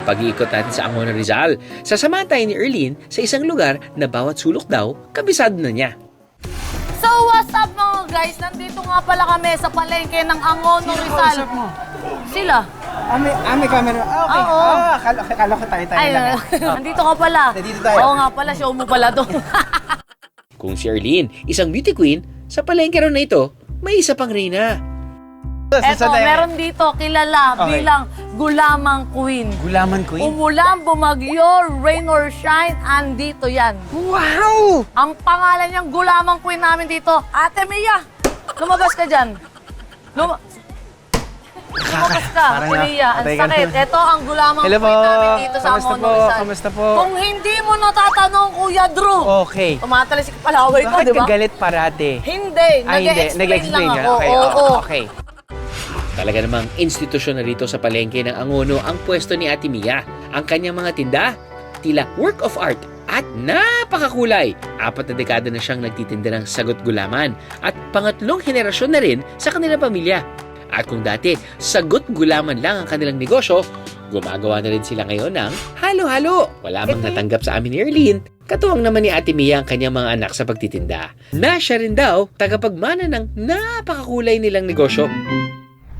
pag-iikot natin sa Angono Rizal. Sasamahan tayo ni Erlene sa isang lugar na bawat sulok daw, kabisado na niya. So what's up mga guys? Nandito nga pala kami sa palengke ng Angono Rizal. Sila? May camera. Okay. Oo. Akala ko tayo Ay, lang. nandito ka pala. Nandito tayo. Oo nga pala, show mo pala to. Kung si Erlene, isang beauty queen, sa palengke raw na ito, may isa pang reyna. Eto, meron dito kilala bilang Gulamang Queen. Gulaman Queen? Umulan, bumagyo, rain or shine, andito yan. Wow! Ang pangalan niyang Gulamang Queen namin dito, Ate Mia, lumabas ka dyan. Lumabas ka, Ate Mia, ang sakit. Ito ang Gulamang Hello Queen po. namin dito sa Kamusta Angono po? Rizal. Kamusta po? Kung hindi mo natatanong, Kuya Drew, Okay. tumatalis ka palaway ko, Bakit di ba? ka galit parate? Hindi, nag-explain lang ako. Okay, Oo. okay. Talaga namang institusyon na rito sa palengke ng Angono ang pwesto ni Ate Mia. Ang kanyang mga tinda, tila work of art at napakakulay. 4 na dekada na siyang nagtitinda ng sagot gulaman at pangatlong henerasyon na rin sa kanilang pamilya. At kung dati, sagot gulaman lang ang kanilang negosyo, gumagawa na rin sila ngayon ng halo-halo. Wala mang natanggap sa amin ni Erlene. Katuwang naman ni Ate Mia ang kanyang mga anak sa pagtitinda. Na siya rin daw, tagapagmana ng napakakulay nilang negosyo.